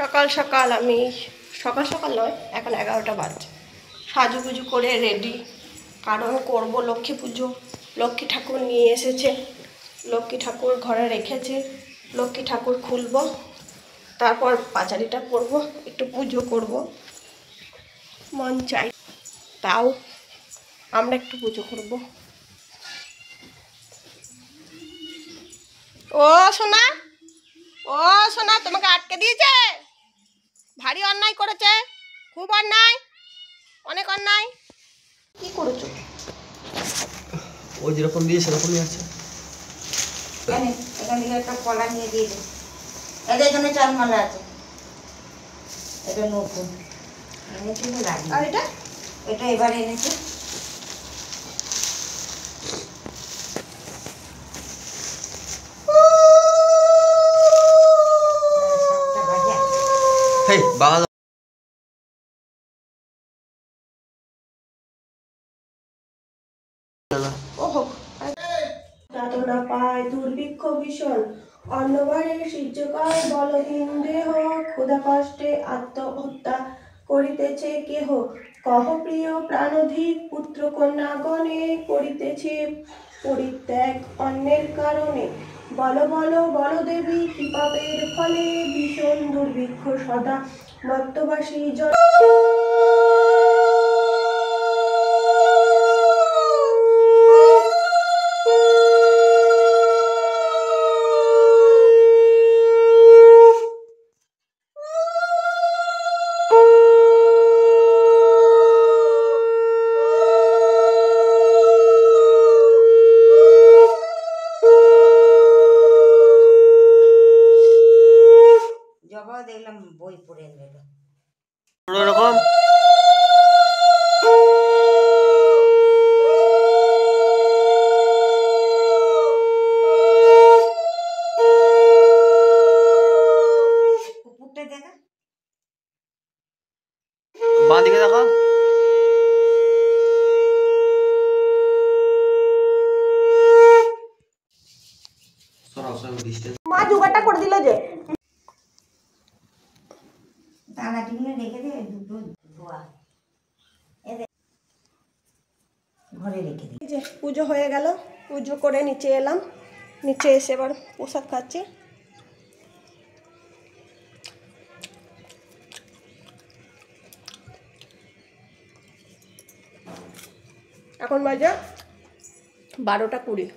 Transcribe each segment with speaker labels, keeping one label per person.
Speaker 1: সকাল সকাল আমি সকাল সকাল নয়, এখন 11টা বাজে। সাজুগুজু করে রেডি, কারণ করব লক্ষ্মী পুজো। লক্ষ্মী ঠাকুর নিয়ে এসেছে, লক্ষ্মী ঠাকুর ঘরে রেখেছে, লক্ষ্মী ঠাকুর খুলব, তারপর পাঁচালিটা পরব, একটু পুজো করব। মন চাই তাও আমরা একটু পুজো করব। ও সোনা, ও সোনা, তোমাকে আটকে দিয়েছে? ভারী অন্যায় করেছে, খুব অন্যায়, অনেক অন্যায়। কি করেছো?
Speaker 2: ও যেরকম দিয়ে সেরকমই আছে।
Speaker 3: এখান থেকে একটা কলা নিয়ে দিয়ে দিই। এটা এখানে চালমালা আছে, এটা নতুন এনেছি তো লাগে।
Speaker 1: আর এটা
Speaker 3: এটা এবার এনেছে।
Speaker 2: হেই বাবা,
Speaker 1: ওহো, যাতনা পায় দুর্ভিক্ষ ভীষণ, অন্নবারের সূর্যকায় বলহীন দেহ, ক্ষুধা কষ্টে আত্মহত্যা করিতেছে কেহ। কহ প্রিয় প্রাণধিক পুত্র কন্যাগণে, করিতেছে পরিত্যাগ অন্যের কারণে। বল বল বল দেবী, কি পাপের ফলে ভীষণ দুর্ভিক্ষ সদা মর্তবাসী জন।
Speaker 3: জবাও দেখলাম বই পড়ে নিল।
Speaker 2: এরকম
Speaker 3: কুকুরটা দেখা,
Speaker 2: বাঁ দিকে দেখো।
Speaker 1: মা জোগাড়টা করে দিল যে।
Speaker 3: দানা টিফিনে রেখে দে, দুটো ধোয়া ঘরে রেখে দে।
Speaker 1: এই যে পুজো হয়ে গেল, পুজো করে নিচে এলাম, নিচে এসে এবার প্রসাদ খাচ্ছি। এখন বাজে 12টা 20।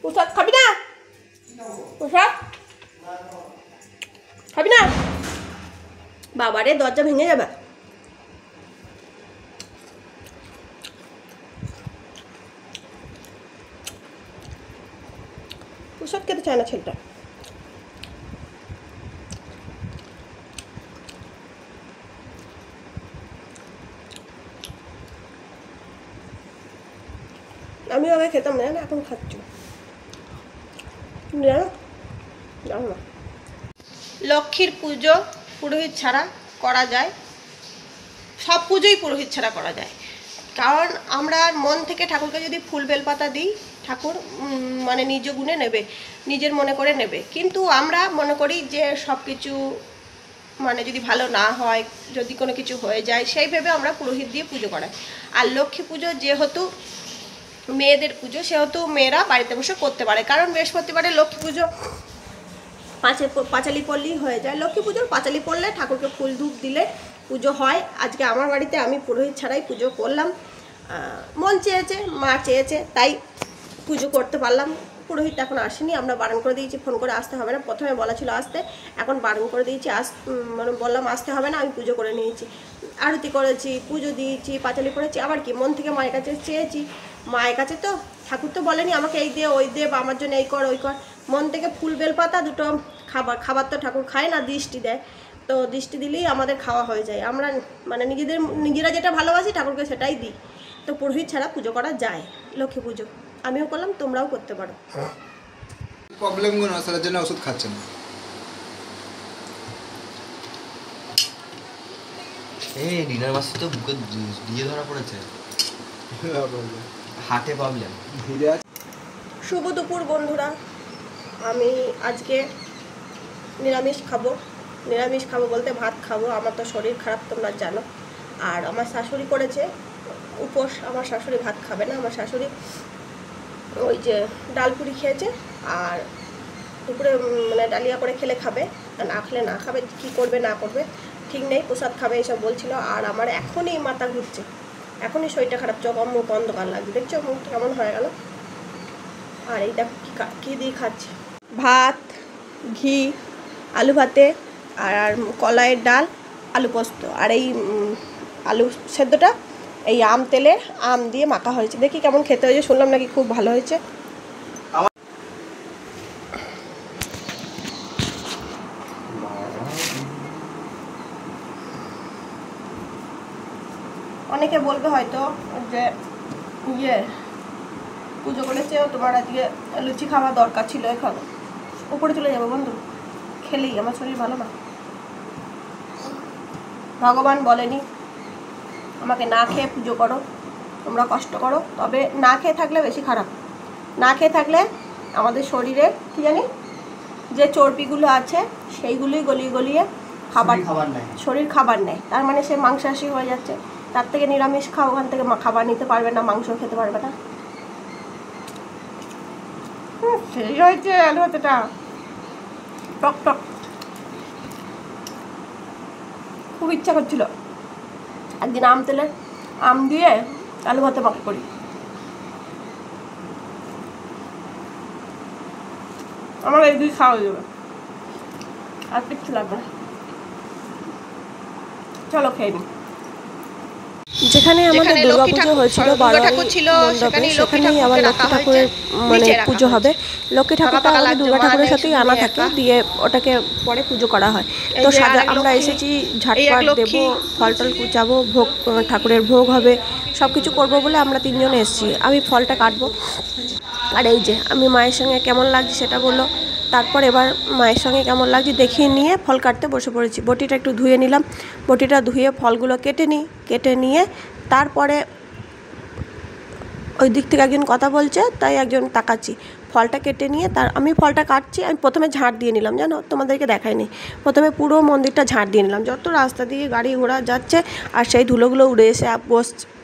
Speaker 1: প্রসাদ খাবি না? প্রসাদ খাবি না? বাবারে, দরজা ভেঙে যাবে। প্রসাদ খেতে চায় না ছেলেটা। আমিও আগে খেতাম না, এখন খাচ্ছি। জানো না, লক্ষ্মীর পুজো পুরোহিত ছাড়া করা যায়, সব পুজোই পুরোহিত ছাড়া করা যায়। কারণ আমরা মন থেকে ঠাকুরকে যদি ফুল বেলপাতা দিই, ঠাকুর মানে নিজ গুণে নেবে, নিজের মনে করে নেবে। কিন্তু আমরা মনে করি যে সব কিছু মানে যদি ভালো না হয়, যদি কোনো কিছু হয়ে যায়, সেই ভেবে আমরা পুরোহিত দিয়ে পুজো করাই। আর লক্ষ্মী পুজো যেহেতু মেয়েদের পুজো, সেহেতু মেয়েরা বাড়িতে বসে করতে পারে। কারণ বৃহস্পতিবারে লক্ষ্মী পুজো পাঁচালি পড়লেই হয়ে যায়। লক্ষ্মী পুজোর পাঁচালি পড়লে ঠাকুরকে ফুল ধূপ দিলে পুজো হয়। আজকে আমার বাড়িতে আমি পুরোহিত ছাড়াই পুজো করলাম। মন চেয়েছে, মা চেয়েছে, তাই পুজো করতে পারলাম। পুরোহিত এখন আসেনি, আমরা বারণ করে দিয়েছি, ফোন করে আসতে হবে না। প্রথমে বলা ছিল আসতে, এখন বারণ করে দিয়েছি, মানে বললাম আসতে হবে না, আমি পুজো করে নিয়েছি। আরতি করেছি, পুজো দিয়েছি, পাঁচালি পড়েছি। আবার কি, মন থেকে মায়ের কাছে চেয়েছি। মায়ের কাছে তো ঠাকুর তো বলেনি আমাকে এই দে ওই দে, বা আমার জন্য এই কর ওই কর। মন থেকে ফুল বেলপাতা দুটো খাবার তো ঠাকুর খায় না, দৃষ্টি দেয়। তো দৃষ্টি দিলেই আমাদের খাওয়া হয়ে যায়। আমরা মানে নিজেরা যেটা ভালোবাসি ঠাকুরকে সেটাই দিই। তো পুরোহিত ছাড়া পুজো করা যায় লক্ষ্মী পুজো। আমিও করলাম, তোমরাও করতে পারো।
Speaker 4: প্রবলেমগুলো সেটার জন্য ওষুধ খাচ্ছেন।
Speaker 2: এই ডিনার মাসে তো বুকে দিয়ে ধরা পড়েছে, হার্টে প্রবলেম।
Speaker 1: শুভ দুপুর বন্ধুরা, আমি আজকে নিরামিষ খাবো। নিরামিষ খাবো বলতে ভাত খাবো, আমার তো শরীর খারাপ তোমরা জানো। আর আমার শাশুড়ি করেছে উপোস, আমার শাশুড়ি ভাত খাবে না, আমার শাশুড়ি ওই যে ডাল পুরি খেয়েছে, আর দুপুরে মানে ডালিয়া করে খেলে খাবে, না খেলে না খাবে, কী করবে না করবে ঠিক নেই, প্রসাদ খাবে এইসব বলছিল। আর আমার এখনই মাথা ঘুরছে, এখনই শরীরটা খারাপ, চোখ মুখ অন্ধকার লাগছে, দেখছো মুখটা কেমন হয়ে গেল। আর এইটা কী দিয়ে খাচ্ছে, ভাত, ঘি, আলু ভাতে, আর কলাইয়ের ডাল, আলু পোস্ত, আর এই আলু সেদ্ধটা এই আম তেলের আম দিয়ে মাখা হয়েছে। দেখি কেমন খেতে হয়েছে, শুনলাম নাকি খুব ভালো হয়েছে। অনেকে বলবে হয়তো যে পুজো করেছে তোমার আজকে লুচি খাওয়া দরকার ছিল, এখন উপরে চলে যাবো বন্ধু, খেলেই আমার শরীর ভালো না। ভগবান বলেনি আমাকে না খেয়ে পুজো করো, তোমরা কষ্ট করো, তবে না খেয়ে থাকলে বেশি খারাপ। না খেয়ে থাকলে আমাদের শরীরে কী জানি যে চর্বিগুলো আছে সেইগুলোই গলিয়ে গলিয়ে শরীর খাবার নেয়, তার মানে সে মাংসাশী হয়ে যাচ্ছে। তার থেকে নিরামিষ খাও, ওখান থেকে খাবার নিতে পারবে না, মাংস খেতে পারবে না। সেই হয়েছে আলু ভাতেটা টক টক, খুব ইচ্ছা করছিল একদিন আম তেলে আম দিয়ে আলু ভাতে মাখা করি। আমার এই দুই খাওয়া যাবে, আর কিচ্ছু লাগবে না। চলো খেয়ে নিই। যেখানে আমাদের দুর্গাপুজো হয়েছিল বারোয়ারি মণ্ডপে, সেখানেই আবার লক্ষ্মী ঠাকুরের মানে পুজো হবে। লক্ষ্মী ঠাকুরটা আমাদের দুর্গা ঠাকুরের সাথেই আনা থাকে, দিয়ে ওটাকে পরে পুজো করা হয়। তো আমরা এসেছি, ঝাটপাট দেবো, ফল টল কুচাবো, ভোগ ঠাকুরের ভোগ হবে, সব কিছু করবো বলে আমরা তিনজন এসেছি। আমি ফলটা কাটবো, আর এই যে আমি মায়ের সঙ্গে কেমন লাগছে সেটা বললো। তারপর এবার মায়ের সঙ্গে কেমন লাগছে দেখিয়ে নিয়ে ফল কাটতে বসে পড়েছি। বটিটা একটু ধুয়ে নিলাম, বটিটা ধুয়ে ফলগুলো কেটে নিয়ে তারপরে ওই দিক থেকে একজন কথা বলছে, তাই একজন তাকাচ্ছি। ফলটা কেটে নিয়ে আমি ফলটা কাটছি, আমি প্রথমে ঝাঁট দিয়ে নিলাম, জানো তোমাদেরকে দেখাইনি। প্রথমে পুরো মন্দিরটা ঝাঁট দিয়ে নিলাম, যত রাস্তা দিয়ে গাড়ি ঘোড়া যাচ্ছে আর সেই ধুলোগুলো উড়ে এসে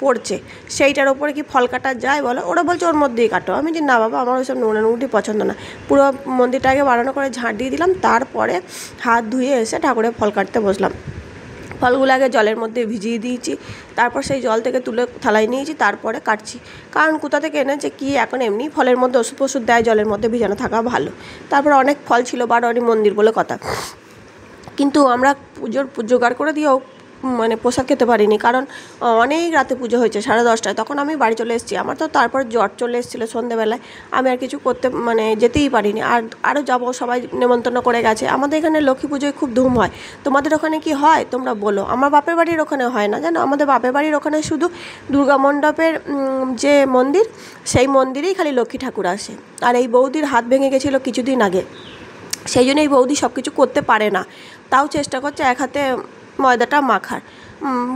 Speaker 1: পড়ছে, সেইটার ওপরে কি ফল কাটা যায় বলো? ওরা বলছে ওর মধ্যেই কাটো। আমি যে না বাবা, আমার ওইসব নোংরানুটি পছন্দ না। পুরো মন্দিরটাকে বাড়ানো করে ঝাঁট দিয়ে দিলাম, তারপরে হাত ধুয়ে এসে ঠাকুরের ফল কাটতে বসলাম। ফলগুলো আগে জলের মধ্যে ভিজিয়ে দিয়েছি, তারপর সেই জল থেকে তুলে থালায় নিয়েছি, তারপরে কাটছি। কারণ কোথা থেকে এনেছে কি, এখন এমনি ফলের মধ্যে ওষুধ দেয়, জলের মধ্যে ভিজানো থাকা ভালো। তারপর অনেক ফল ছিল, বারোয়ারি মন্দির বলে কথা, কিন্তু আমরা পুজোর জোগাড় করে দিয়েও মানে প্রসাদ খেতে পারিনি, কারণ অনেক রাতে পুজো হয়েছে, 10:30টায়। তখন আমি বাড়ি চলে এসেছি, আমার তো তারপর জ্বর চলে এসেছিলো সন্ধ্যেবেলায়, আমি আর কিছু মানে যেতেই পারিনি। আরও যাবো, সবাই নেমন্তন্ন করে গেছে। আমাদের এখানে লক্ষ্মী পুজোয় খুব ধুম হয়, তোমাদের ওখানে কি হয় তোমরা বলো। আমার বাপের বাড়ির ওখানে হয় না, জানো, আমাদের বাপের বাড়ির ওখানে শুধু দুর্গা মণ্ডপের যে মন্দির, সেই মন্দিরেই খালি লক্ষ্মী ঠাকুর আসে। আর এই বৌদির হাত ভেঙে গেছিলো কিছুদিন আগে, সেই জন্য এই বৌদি সব কিছু করতে পারে না, তাও চেষ্টা করছে এক হাতে ময়দাটা মাখার।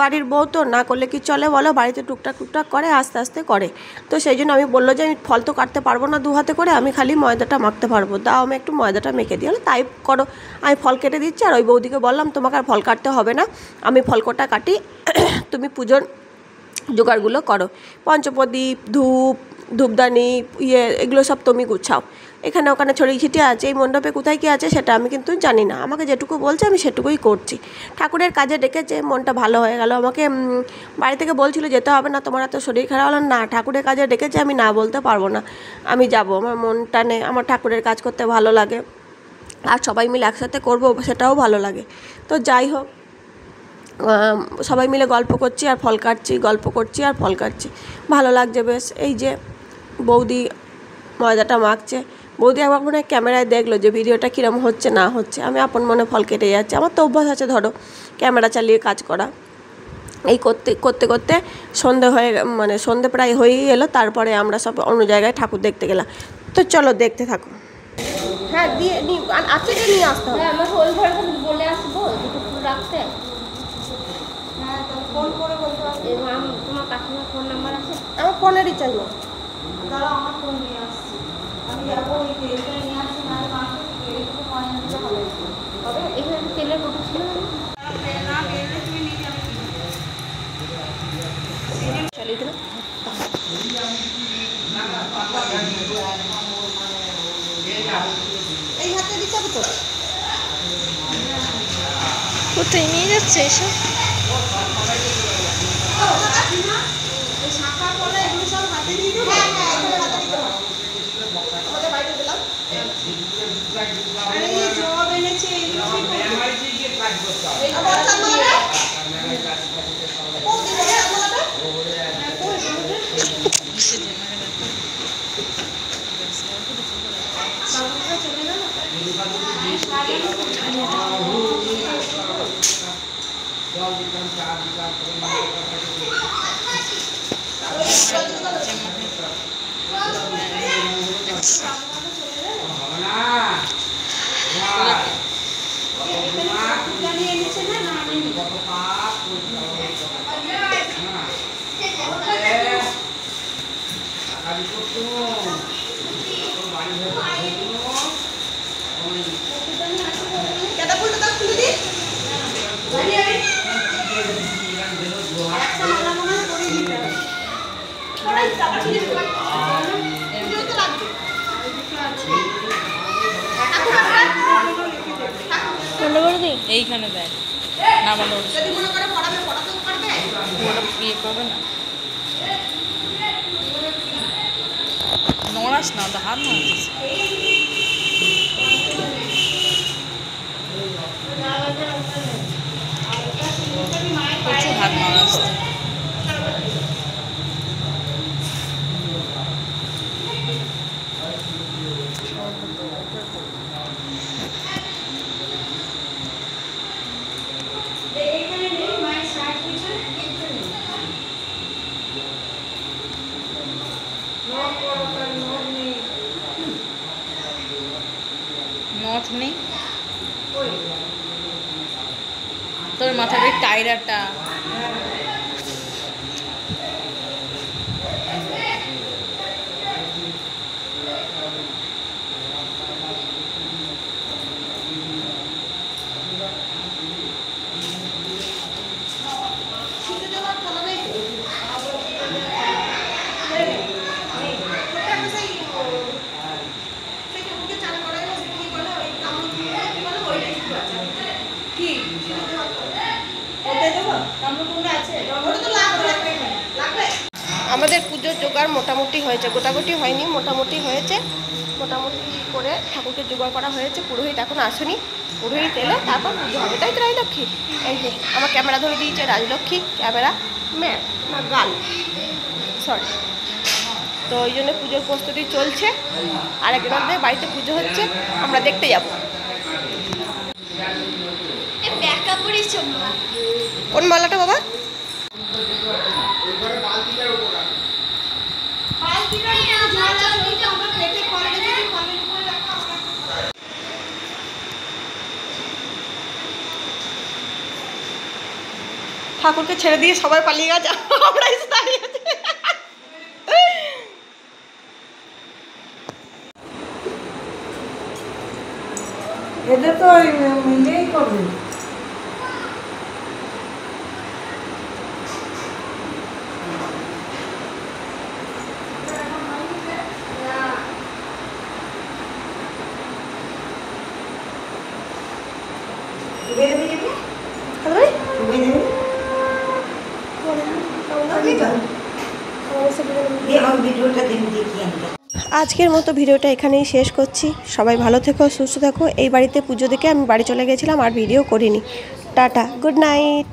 Speaker 1: বাড়ির বউ তো, না করলে কি চলে বলো, বাড়িতে টুকটাক করে, আস্তে আস্তে করে। তো সেই জন্য আমি বললো যে আমি ফল তো কাটতে পারবো না দু হাতে করে, আমি খালি ময়দাটা মাখতে পারবো, দাও আমি একটু ময়দাটা মেখে দিই। হলো তাই করো, আমি ফল কেটে দিচ্ছি। আর ওই বৌদিকে বললাম তোমাকে আর ফল কাটতে হবে না, আমি ফল কটা কাটি, তুমি পুজোর জোগাড়গুলো করো, পঞ্চপ্রদীপ, ধূপদানি, এগুলো সব তুমি গুছাও। এখানে ওখানে ছড়িয়ে ছিটিয়ে আছে, এই মণ্ডপে কোথায় কী আছে সেটা আমি কিন্তু জানি না, আমাকে যেটুকু বলছে আমি সেটুকুই করছি। ঠাকুরের কাজে ডেকেছে, মনটা ভালো হয়ে গেল। আমাকে বাড়ি থেকে বলছিল যেতে হবে না, তোমার এত শরীর খারাপ হলো না, ঠাকুরের কাজে ডেকেছে, আমি না বলতে পারবো না, আমি যাব, আমার মনটা নেই, আমার ঠাকুরের কাজ করতে ভালো লাগে, আর সবাই মিলে একসাথে করবো সেটাও ভালো লাগে। তো যাই হোক, সবাই মিলে গল্প করছি আর ফল কাটছি, গল্প করছি আর ফল কাটছি, ভালো লাগছে বেশ। এই যে বৌদি ময়দাটা মাখছে, বৌদি আমার মনে হয় ক্যামেরায় দেখলো যে ভিডিওটা কীরকম হচ্ছে না হচ্ছে, আমি আপন মনে ফল কেটে যাচ্ছি। আমার তো অভ্যাস আছে ধরো ক্যামেরা চালিয়ে কাজ করা। এই করতে করতে সন্ধে প্রায় হয়েই এলো, তারপরে আমরা সব অন্য জায়গায় ঠাকুর দেখতে গেলাম। তো চলো দেখতে থাকো। হ্যাঁ দিয়ে আজকে নিয়ে আসতে হবে,
Speaker 5: আমার ওই ঘরে বলে আসবো দুটো ফুল রাখতে।
Speaker 3: হ্যাঁ, তো ফোন করে বলতে হবে।
Speaker 5: তোমার কাকিমার ফোন নাম্বার আছে?
Speaker 1: আমার ফোনের রিচার্জ নেই।
Speaker 3: দাঁড়াও, আমার ফোন নিয়ে আসছি, আমি যাবো, ওই তেলটা নিয়ে আসছি, না মাকে এইটুকু মনে হচ্ছে ভালো।
Speaker 6: কোথায় নিয়ে যাচ্ছে এসব? এইখানে দেয় না বলো ইয়ে করবে না নড়াস না তো হাত নড়াস প্রচুর হাত নড়াস নথ নেই তোর মাথার ওই টাইরাটা
Speaker 1: আমাদের পুজোর জোগাড় মোটামুটি হয়েছে, গোটাগুটি হয়নি, মোটামুটি হয়েছে। মোটামুটি করে ঠাকুরকে জোগাড় করা হয়েছে। পুরোহিত এখন আসেনি, পুরোহিত এলে তারপর পুজো হবে, তাই তো রাজলক্ষ্মী? এই যে আমার ক্যামেরা ধরে দিয়েছে রাজলক্ষ্মী, ক্যামেরা ম্যাম না গান সরি। তো ওই জন্য পুজোর প্রস্তুতি চলছে, আর একজনদের বাড়িতে পুজো হচ্ছে, আমরা দেখতে যাব। কোন মালাটা বাবা? ঠাকুরকে ছেড়ে দিয়ে সবাই পালিয়ে গেছে, আমরা এসে দাঁড়িয়ে আছি।
Speaker 3: এদের তো মিলেই করবে। আজকের মতো ভিডিওটা এখানেই শেষ করছি। সবাই ভালো থেকো, সুস্থ থেকো। এই বাড়িতে পুজো দেখে আমি বাড়ি চলে গেছিলাম, আর ভিডিও করিনি। Tata, good night.